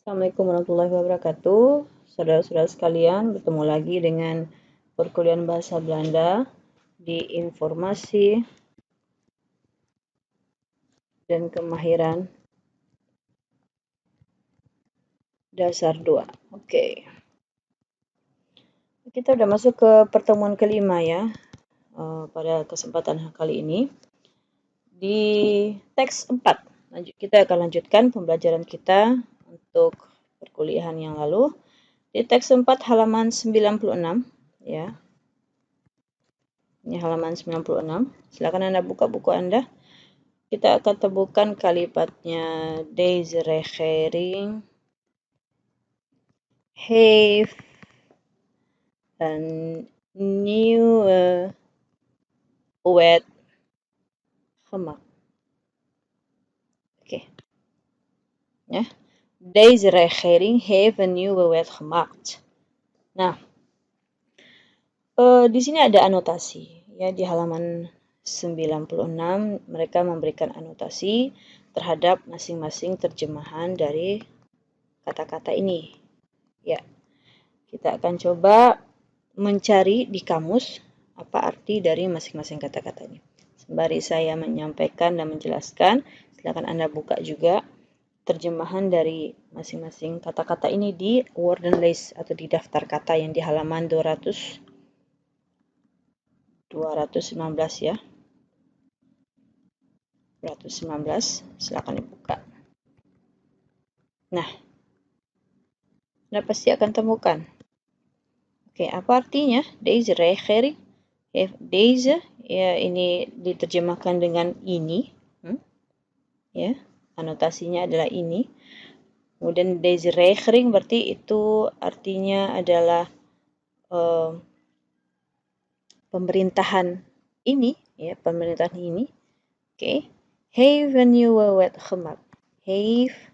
Assalamualaikum warahmatullahi wabarakatuh. Saudara-saudara sekalian, bertemu lagi dengan perkuliahan bahasa Belanda di informasi dan kemahiran dasar 2. Oke. Kita sudah masuk ke pertemuan kelima ya. Pada kesempatan kali ini di teks 4. Kita akan lanjutkan pembelajaran kita untuk perkuliahan yang lalu. Di teks 4 halaman 96 ya. Ini halaman 96. Silakan Anda buka buku Anda. Kita akan temukan kalimatnya deze regering heeft een nieuwe wet gemaakt. Oke. Ya. Deze regering heeft een nieuwe wet gemaakt. Nah, di sini ada anotasi ya, di halaman 96 mereka memberikan anotasi terhadap masing-masing terjemahan dari kata-kata ini. Ya. Kita akan coba mencari di kamus apa arti dari masing-masing kata-katanya. Sembari saya menyampaikan dan menjelaskan, silakan Anda buka juga terjemahan dari masing-masing kata-kata ini di Woordenlijst atau di daftar kata yang di halaman 219 ya. 219, silakan dibuka. Nah, Anda pasti akan temukan. Oke, apa artinya? Deze regering. Deze, ya ini diterjemahkan dengan ini. Ya, anotasinya adalah ini. Kemudian deze regering berarti itu artinya adalah pemerintahan ini, ya, pemerintahan ini. Oke. Heeft een nieuwe wet gemaakt. Heeft,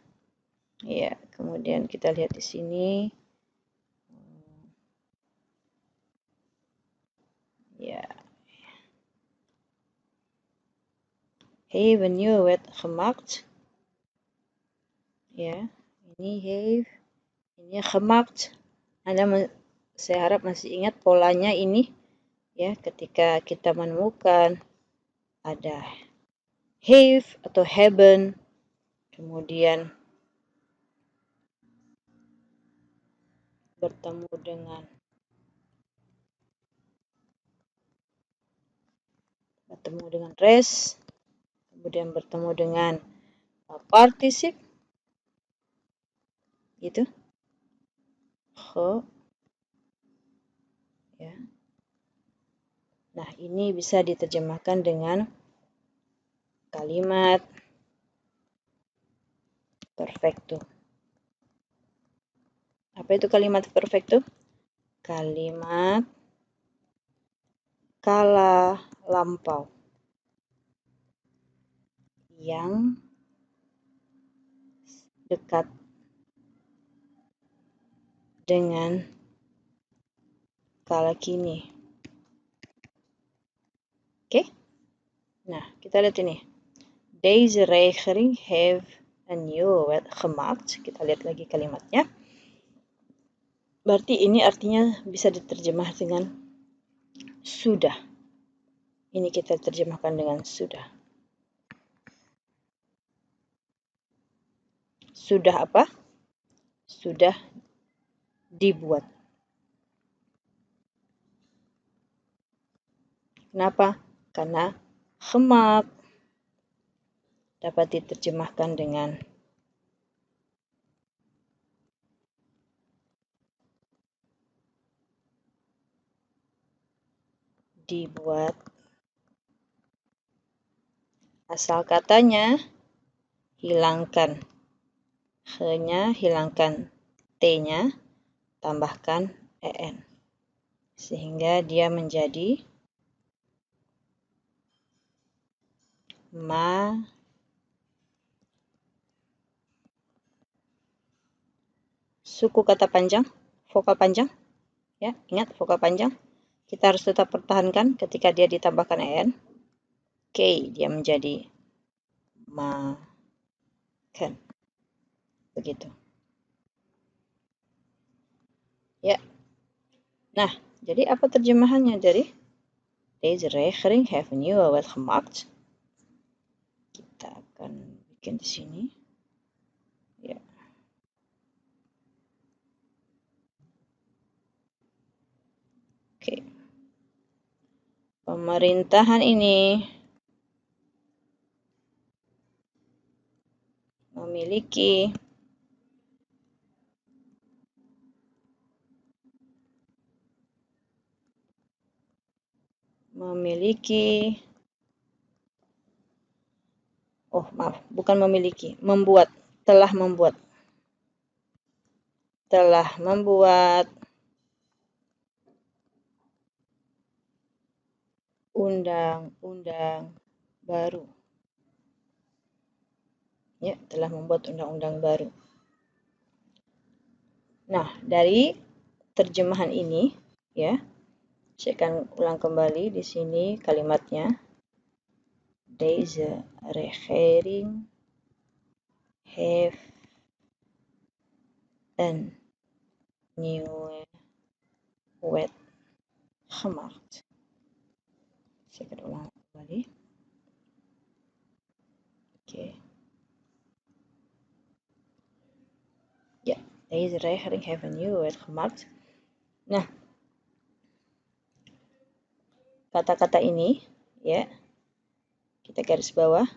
ya, kemudian kita lihat di sini. Ya. Heeft een nieuwe wet gemaakt. Ya, ini heeft, ini gemaakt. Saya harap masih ingat polanya ini. Ya, ketika kita menemukan ada heeft atau hebben, kemudian bertemu dengan res, kemudian bertemu dengan partisip, gitu. Ya. Nah, ini bisa diterjemahkan dengan kalimat perfecto. Apa itu kalimat perfecto? Kalimat kala lampau yang dekat dengan kala kini. Oke? Nah, kita lihat ini. Deze regering heeft een nieuwe wet gemaakt. Kita lihat lagi kalimatnya. Berarti ini artinya bisa diterjemah dengan sudah. Ini kita terjemahkan dengan sudah. Sudah apa? Sudah dibuat. Kenapa? Karena gemaakt dapat diterjemahkan dengan dibuat. Asal katanya hilangkan he-nya, hilangkan t-nya, tambahkan en. Sehingga dia menjadi suku kata panjang, vokal panjang. Ya, ingat vokal panjang. Kita harus tetap pertahankan ketika dia ditambahkan en. Oke, dia menjadi makan. Begitu. Ya. Nah, jadi apa terjemahannya dari deze regeling heeft een nieuwe wet gemaakt? Kita akan bikin di sini. Ya. Oke. Pemerintahan ini memiliki bukan memiliki, telah membuat undang-undang baru. Ya, telah membuat undang-undang baru. Nah, dari terjemahan ini, ya, saya akan ulang kembali di sini kalimatnya. Deze regering heeft een nieuwe wet gemaakt. Saya akan ulang kembali. Oke. Ya, deze regering heeft een nieuwe wet gemaakt. Nah, kata-kata ini, ya, kita garis bawah.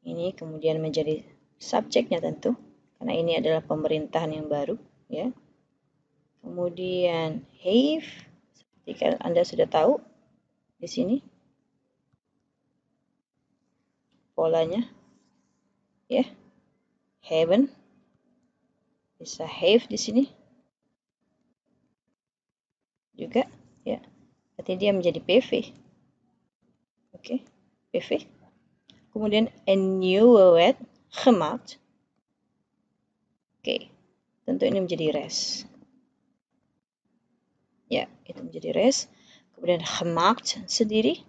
Ini kemudian menjadi subjeknya tentu, karena ini adalah pemerintahan yang baru, ya. Kemudian heeft, seperti Anda sudah tahu di sini polanya, ya. Hebben, bisa heeft di sini juga, ya. Berarti dia menjadi PV. Oke, PV. Kemudian een nieuwe wet gemaakt. Oke, tentu ini menjadi res. Ya, itu menjadi res. Kemudian gemaakt sendiri,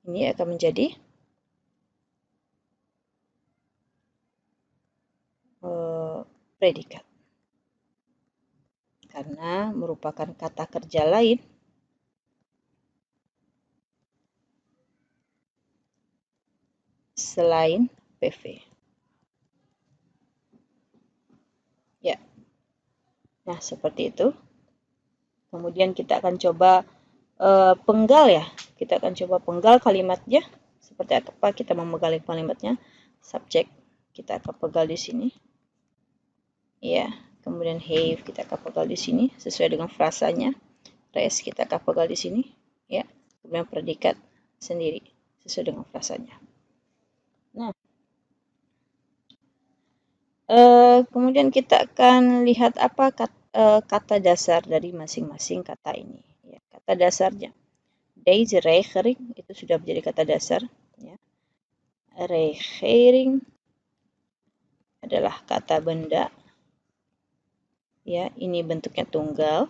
ini akan menjadi predikat. Karena merupakan kata kerja lain selain PV. Ya. Nah, seperti itu. Kemudian kita akan coba penggal ya. Kita akan coba penggal kalimatnya. Seperti apa kita memegal kalimatnya. Subjek kita akan pegal di sini. Ya, kemudian have kita akan pegal di sini sesuai dengan frasanya. Res kita akan pegal di sini. Ya, kemudian predikat sendiri sesuai dengan frasanya. Nah, kemudian kita akan lihat apa kata dasar dari masing-masing kata ini. Ya, kata dasarnya. Deze regering itu sudah menjadi kata dasar. Ya. Regering adalah kata benda. Ya, ini bentuknya tunggal.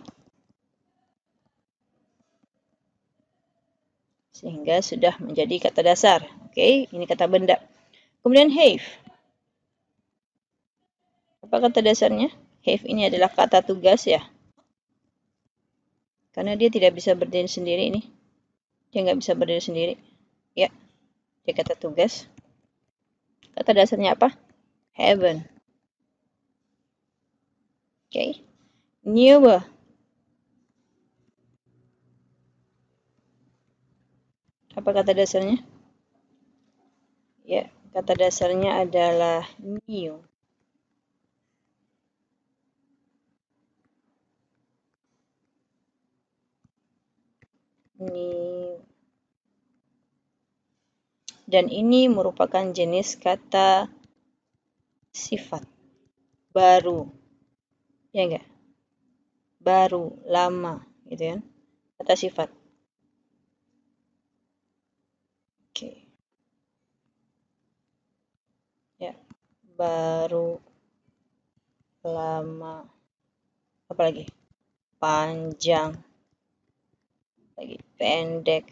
Sehingga sudah menjadi kata dasar. Oke, ini kata benda. Kemudian have. Apa kata dasarnya? Have ini adalah kata tugas ya. Karena dia tidak bisa berdiri sendiri ini. Dia nggak bisa berdiri sendiri. Ya, dia kata tugas. Kata dasarnya apa? Heaven. Oke. Nieuwe. Apa kata dasarnya? Ya, kata dasarnya adalah new. New. Dan ini merupakan jenis kata sifat. Baru. Ya enggak? Baru, lama, gitu kan? Kata sifat. Oke. Ya, baru, lama, apa lagi? Panjang, lagi pendek.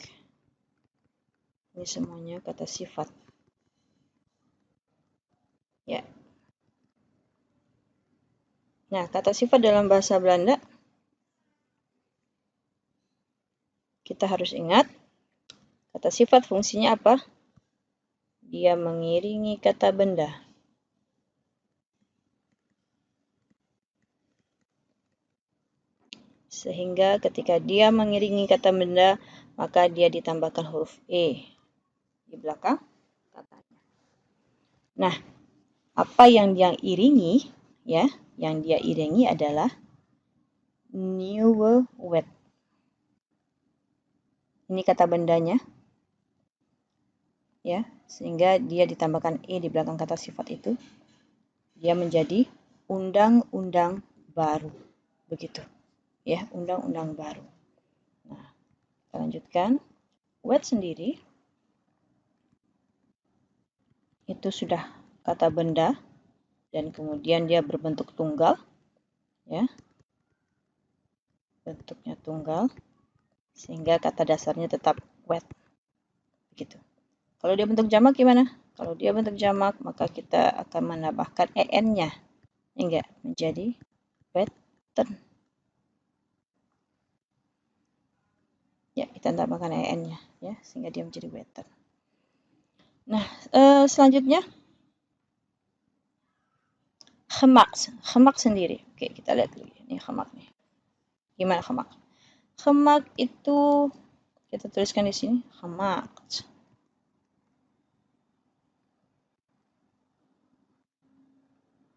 Ini semuanya kata sifat. Ya. Nah, kata sifat dalam bahasa Belanda, kita harus ingat, kata sifat fungsinya apa? Dia mengiringi kata benda. Sehingga ketika dia mengiringi kata benda, maka dia ditambahkan huruf E di belakang katanya. Nah, apa yang dia iringi, ya, yang dia iringi adalah nieuwe wet. Ini kata bendanya, ya, sehingga dia ditambahkan E di belakang kata sifat itu, dia menjadi undang-undang baru, begitu, ya, undang-undang baru. Nah, kita lanjutkan. Wet sendiri itu sudah kata benda dan kemudian dia berbentuk tunggal, ya, bentuknya tunggal, sehingga kata dasarnya tetap wet, begitu. Kalau dia bentuk jamak gimana? Kalau dia bentuk jamak, maka kita akan menambahkan en-nya, enggak, menjadi wetten. Ya, kita tambahkan en-nya, ya, sehingga dia menjadi wetten. Nah, selanjutnya gemak sendiri. Oke, kita lihat dulu. Ini gemak nih. Gimana gemak? Gemak itu kita tuliskan di sini, gemak.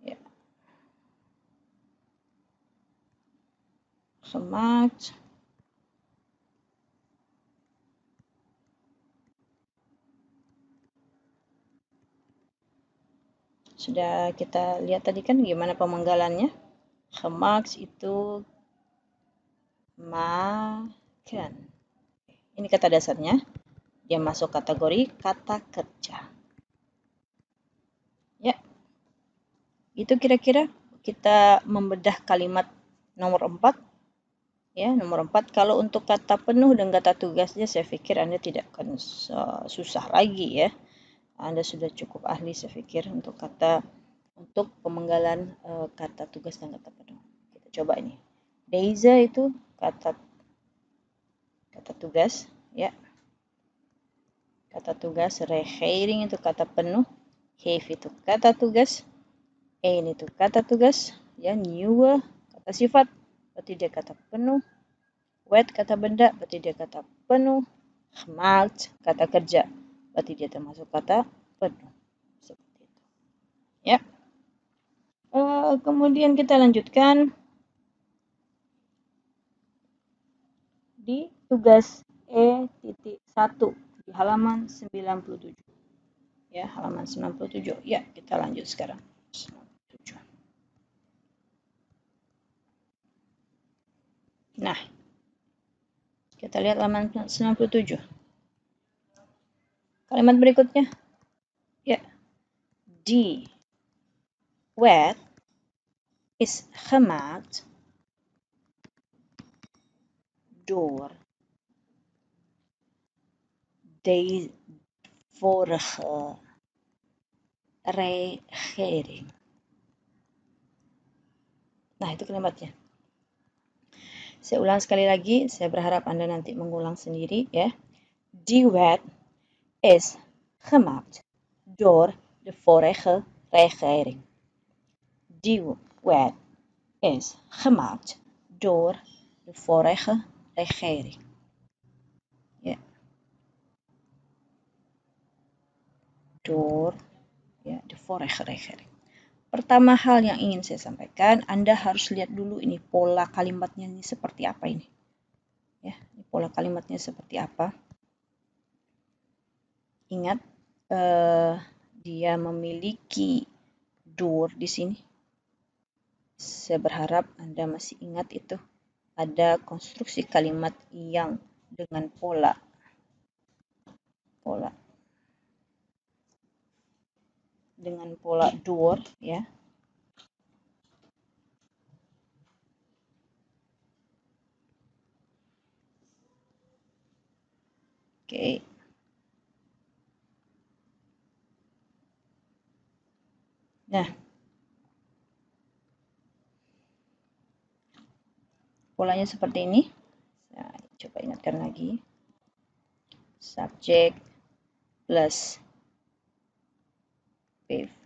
Ya. Gemak. Sudah kita lihat tadi kan gimana pemenggalannya. Gemaakt itu makan. Ini kata dasarnya. Dia masuk kategori kata kerja. Ya. Itu kira-kira kita membedah kalimat nomor 4. Ya, nomor 4. Kalau untuk kata penuh dan kata tugasnya saya pikir Anda tidak akan susah lagi, ya. Anda sudah cukup ahli saya pikir untuk pemenggalan kata tugas dan kata penuh. Kita coba ini. Deze itu kata tugas, ya. Kata tugas, regering itu kata penuh, heeft itu kata tugas, een itu kata tugas, ya, nieuwe kata sifat, berarti dia kata penuh, wet kata benda, berarti dia kata penuh, gemaakt kata kerja, berarti dia termasuk kata penuh. Seperti itu. Ya. Kemudian kita lanjutkan di tugas E.1 di halaman 97. Ya, halaman 97. Ya, kita lanjut sekarang. 97. Nah, kita lihat halaman 97. Kalimat berikutnya. Ya. Die wet is gemaakt door de vorige regering. Nah, itu kalimatnya. Saya ulang sekali lagi, saya berharap Anda nanti mengulang sendiri, ya. Die wet is gemaakt door de vorige regering. Die wet is gemaakt door de vorige regering. Ya. Door, ya, de vorige regering. Pertama hal yang ingin saya sampaikan, Anda harus lihat dulu ini pola kalimatnya ini seperti apa ini. Ya, ini pola kalimatnya seperti apa. Ingat, dia memiliki door di sini. Saya berharap Anda masih ingat itu. Ada konstruksi kalimat yang dengan pola door, ya. Oke. Nah, Polanya seperti ini. Nah, coba ingatkan lagi. Subjek plus PV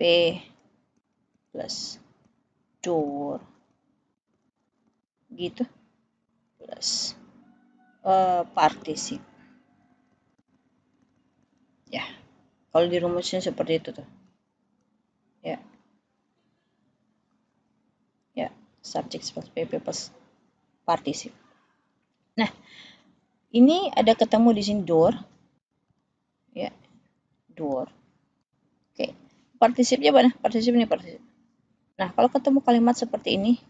plus door gitu plus partisip. Ya, kalau dirumusnya seperti itu tuh. Ya. Ya, subjek plus PV plus partisip. Nah, ini ada ketemu di sini door. Ya, door. Oke. Partisipnya mana? Partisip ini partisip. Nah, kalau ketemu kalimat seperti ini,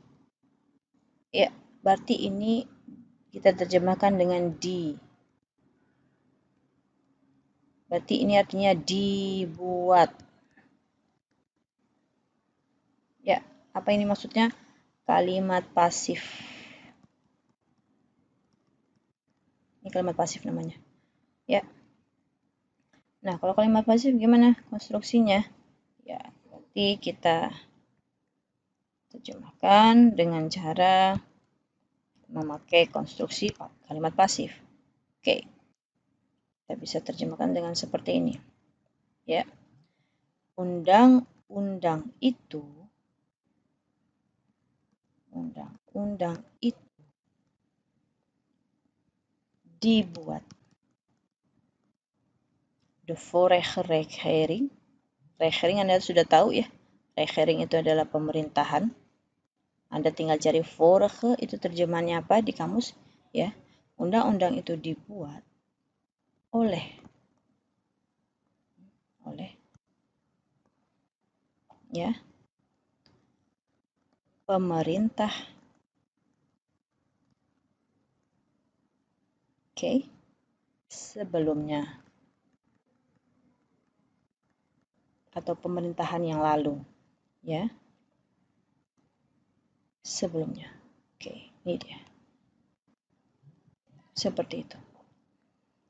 ya, berarti ini kita terjemahkan dengan di. Berarti ini artinya dibuat. Ya, apa ini maksudnya? Kalimat pasif. Ini kalimat pasif namanya. Ya. Nah, kalau kalimat pasif gimana konstruksinya? Ya, berarti kita terjemahkan dengan cara memakai konstruksi kalimat pasif. Oke. Kita bisa terjemahkan dengan seperti ini. Ya. Undang-undang itu dibuat. De vorige regering. Regering Anda sudah tahu ya. Regering itu adalah pemerintahan. Anda tinggal cari vorige itu terjemahannya apa di kamus ya. Undang-undang itu dibuat oleh ya pemerintah. Oke. Sebelumnya atau pemerintahan yang lalu ya. Sebelumnya. Oke, ini dia. Seperti itu.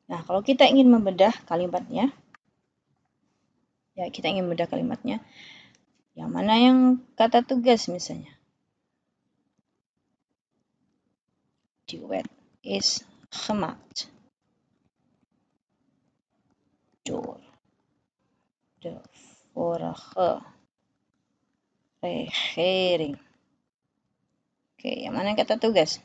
Nah, kalau kita ingin membedah kalimatnya, ya kita ingin membedah kalimatnya, yang mana yang kata tugas misalnya. Die wet is gemaakt door de vorige regering. Oke, yang mana yang kata tugas?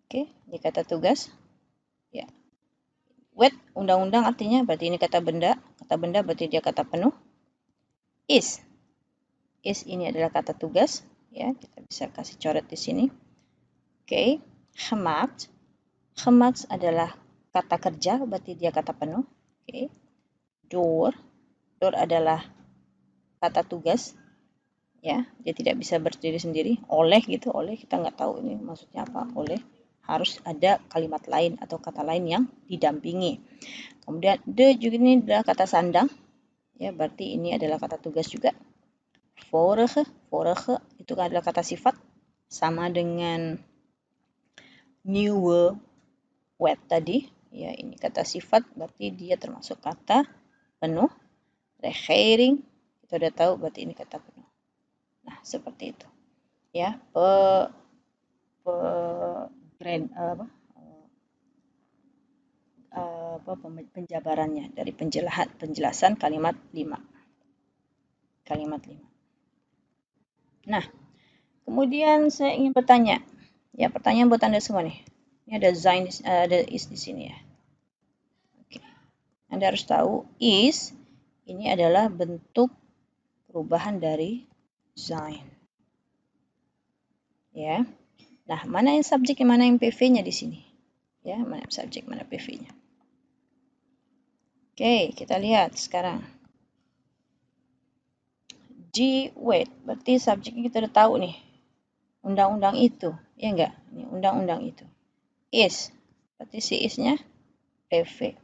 Oke, ini kata tugas. Ya. Wet, undang-undang artinya berarti ini kata benda. Kata benda berarti dia kata penuh. Is. Is ini adalah kata tugas. Ya, kita bisa kasih coret di sini. Oke, gemaakt. Gemaakt adalah kata kerja, berarti dia kata penuh. Oke. Door. Door adalah kata tugas. Ya, dia tidak bisa berdiri sendiri. Oleh gitu, oleh kita nggak tahu ini maksudnya apa. Oleh harus ada kalimat lain atau kata lain yang didampingi. Kemudian de juga ini adalah kata sandang. Ya, berarti ini adalah kata tugas juga. Vorige itu adalah kata sifat sama dengan nieuwe wet tadi. Ya, ini kata sifat berarti dia termasuk kata penuh. Regering kita udah tahu berarti ini kata penuh. Nah, seperti itu. Ya, penjabarannya dari penjelasan kalimat 5. Kalimat 5. Nah, kemudian saya ingin bertanya. Ya, pertanyaan buat Anda semua nih. Ini ada sein, ada is di sini ya. Oke. Anda harus tahu is ini adalah bentuk perubahan dari sein. Ya. Nah, mana yang subjek, mana yang PV-nya di sini? Ya, mana subjek, mana PV-nya? Oke, kita lihat sekarang. Die wet, berarti subjeknya kita udah tahu nih. Undang-undang itu, ya enggak? Ini undang-undang itu. Is, berarti si is-nya PV.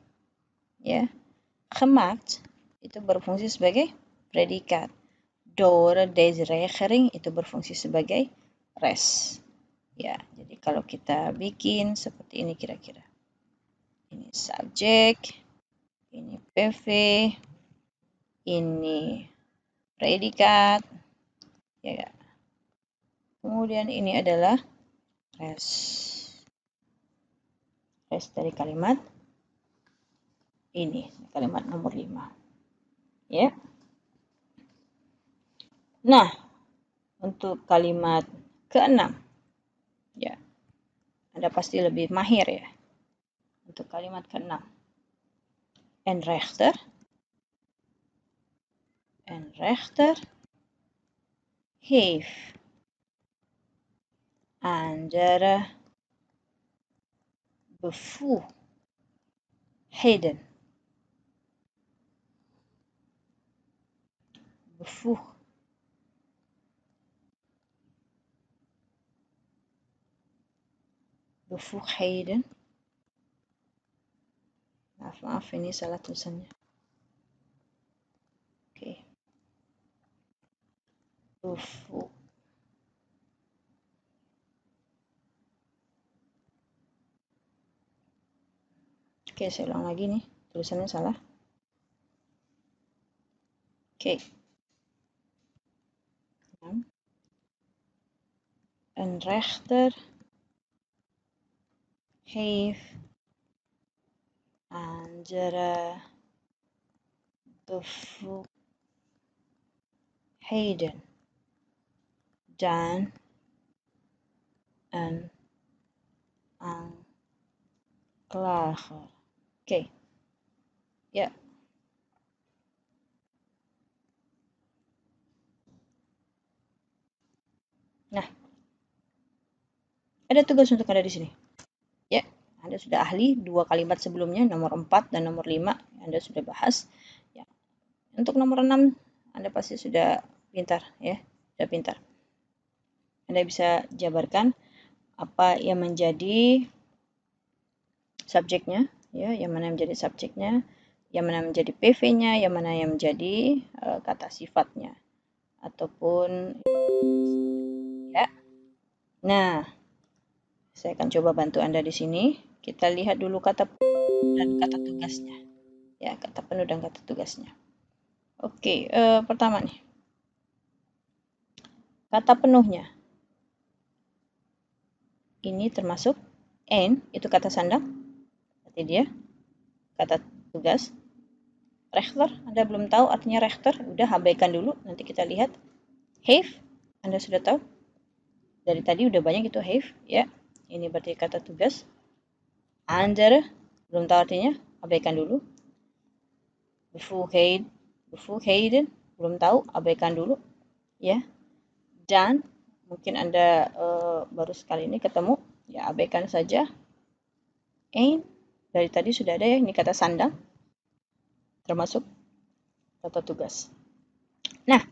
Ya. Gemaakt itu berfungsi sebagai predikat. Door deze regering itu berfungsi sebagai res. Ya, jadi kalau kita bikin seperti ini kira-kira. Ini subjek, ini PV, ini predikat, ya. Kemudian ini adalah rest dari kalimat ini, kalimat nomor 5. Ya. Nah, untuk kalimat ke-6, ya, Anda pasti lebih mahir ya. Untuk kalimat ke-6, en rechter, heeft andere bevoegdheden. Bevoegdheden. Maaf, ini salah tulisannya. Oke. Oke, saya ulang lagi nih. Tulisannya salah. Oke. Een rechter heeft andere bevoegdheden dan een aanklager. Oke. Ya. Nah, ada tugas untuk Anda di sini. Ya, Anda sudah ahli 2 kalimat sebelumnya, nomor 4 dan nomor 5, Anda sudah bahas. Ya. Untuk nomor 6, Anda pasti sudah pintar ya, sudah pintar. Anda bisa jabarkan apa yang menjadi subjeknya, ya, yang mana yang menjadi subjeknya, yang mana menjadi PV-nya, yang mana yang menjadi kata sifatnya, ataupun ya. Nah, saya akan coba bantu Anda di sini. Kita lihat dulu kata dan kata tugasnya. Ya, kata penuh dan kata tugasnya. Oke, pertama nih. Kata penuhnya. Ini termasuk en, itu kata sandang. Berarti dia kata tugas. Rechter, Anda belum tahu artinya rechter, udah abaikan dulu, nanti kita lihat. Heeft, Anda sudah tahu. Dari tadi udah banyak itu heeft, ya. Ini berarti kata tugas. Andere, belum tahu artinya, abaikan dulu. Bevoegdheden, belum tahu, abaikan dulu, ya. Dan mungkin Anda baru sekali ini ketemu, ya abaikan saja. Een, dari tadi sudah ada ya, ini kata sandang, termasuk kata tugas. Nah,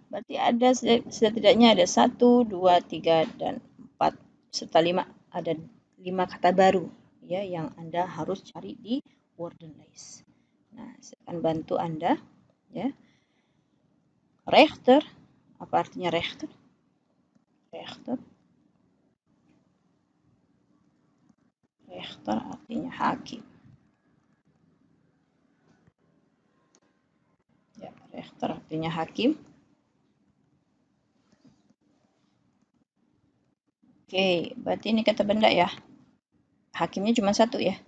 berarti ada setidaknya ada 1, 2, 3, dan 4, serta 5. Ada 5 kata baru ya yang Anda harus cari di Woordenlijst. Nah, saya akan bantu Anda ya. Rechter, apa artinya rechter? Rechter artinya hakim. Ya, rechter artinya hakim. Oke, berarti ini kata benda ya. Hakimnya cuma satu ya,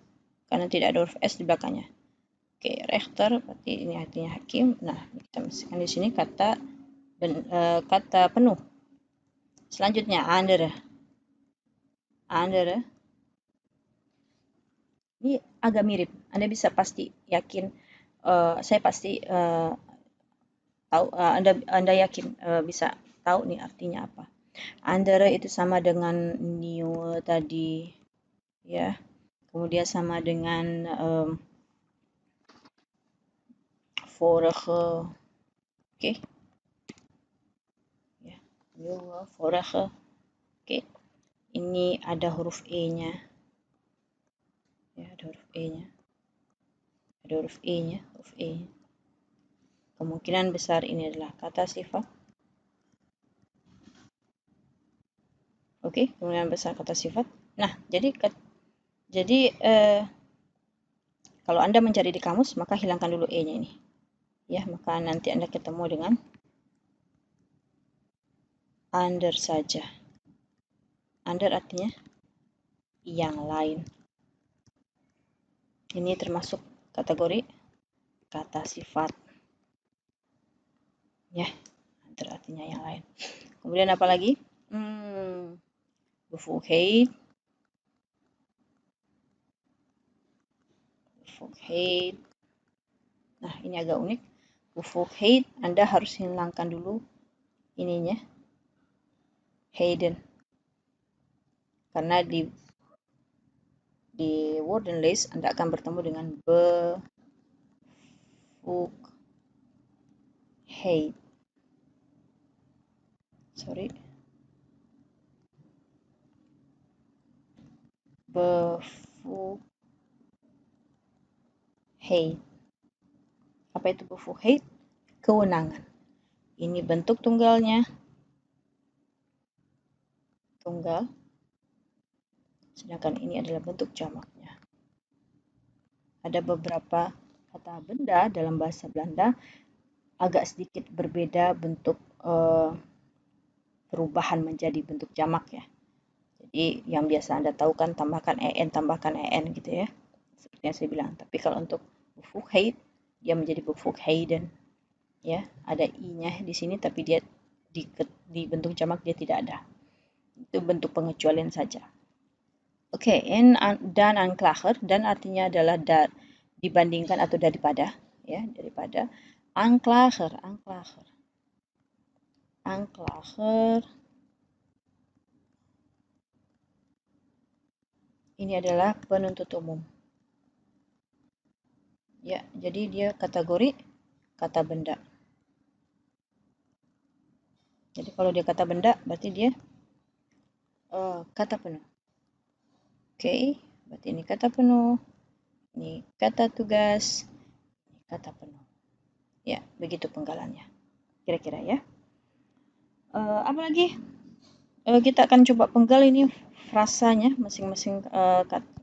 karena tidak ada huruf S di belakangnya. Oke, rechter berarti ini artinya hakim. Nah, kita masukkan di sini kata penuh. Selanjutnya andere. Ini agak mirip. Anda bisa pasti yakin. Saya pasti tahu. Anda yakin bisa tahu nih artinya apa. Andere itu sama dengan new tadi, ya. Kemudian sama dengan vorige. Oke. Ya, vorige. Oke. Ini ada huruf E-nya. Ya, ada huruf E-nya. Ada huruf E-nya, huruf E. Kemungkinan besar ini adalah kata sifat. Oke, kemungkinan besar kata sifat. Nah, jadi kalau Anda mencari di kamus, maka hilangkan dulu E-nya ini. Ya, maka nanti Anda ketemu dengan ander saja. Under artinya yang lain. Ini termasuk kategori kata sifat. Ya, under artinya yang lain. Kemudian apa lagi? Bevoegdheid. Bevoegdheid. Nah, ini agak unik. Bevoegdheid, Anda harus hilangkan dulu ininya. Heden. Karena di woordenlijst Anda akan bertemu dengan bevoegdheid. Bevoegdheid. Apa itu bevoegdheid? Kewenangan. Ini bentuk tunggalnya. Tunggal. Sedangkan ini adalah bentuk jamaknya. Ada beberapa kata benda dalam bahasa Belanda agak sedikit berbeda bentuk perubahan menjadi bentuk jamak ya. Jadi yang biasa Anda tahu kan tambahkan en gitu ya. Seperti yang saya bilang. Tapi kalau untuk bevoegdheid dia menjadi bevoegdheden. Ya, ada i-nya di sini tapi dia di bentuk jamak dia tidak ada. Itu bentuk pengecualian saja. Oke, dan aanklager, dan artinya adalah dibandingkan atau daripada, ya, daripada. Aanklager. Ini adalah penuntut umum. Ya, jadi dia kategori kata benda. Jadi kalau dia kata benda, berarti dia kata penuh. Oke, berarti ini kata penuh, ini kata tugas, ini kata penuh. Ya, begitu penggalannya. Kira-kira ya. Apa lagi? Kita akan coba penggal ini frasanya masing-masing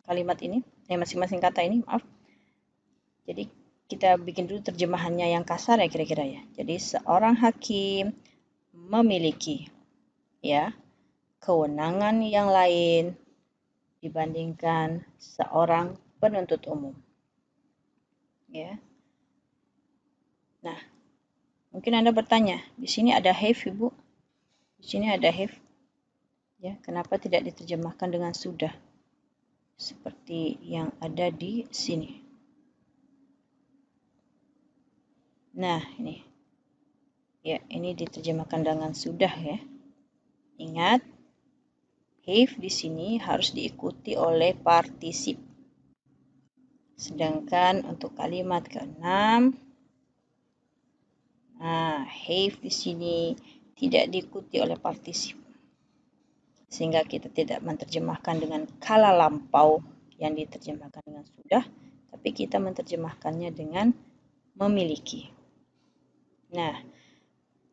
kalimat ini, masing-masing kata ini, maaf. Jadi kita bikin dulu terjemahannya yang kasar ya kira-kira ya. Jadi seorang hakim memiliki ya kewenangan yang lain dibandingkan seorang penuntut umum. Ya. Nah, mungkin Anda bertanya, di sini ada have Ibu. Di sini ada have. Ya, kenapa tidak diterjemahkan dengan sudah? Seperti yang ada di sini. Nah, ini. Ya, ini diterjemahkan dengan sudah ya. Ingat, have di sini harus diikuti oleh partisip. Sedangkan untuk kalimat ke-6, have di sini tidak diikuti oleh partisip. Sehingga kita tidak menerjemahkan dengan kala lampau yang diterjemahkan dengan sudah, tapi kita menerjemahkannya dengan memiliki. Nah,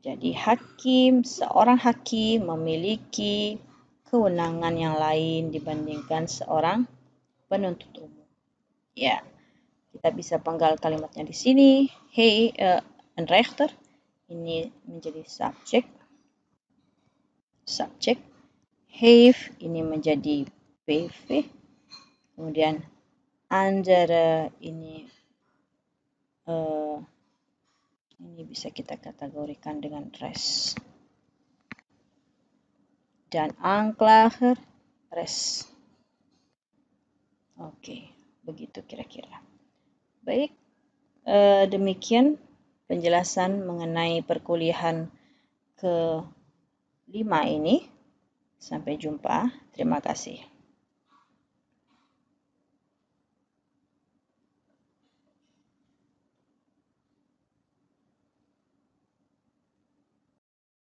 jadi seorang hakim memiliki kewenangan yang lain dibandingkan seorang penuntut umum. Ya, kita bisa penggal kalimatnya di sini. Hey, een rechter. Ini menjadi subjek. Have ini menjadi PV. Kemudian andere ini bisa kita kategorikan dengan res. Dan aanklager res. Oke, begitu kira-kira. Baik, demikian penjelasan mengenai perkuliahan ke-5 ini. Sampai jumpa. Terima kasih.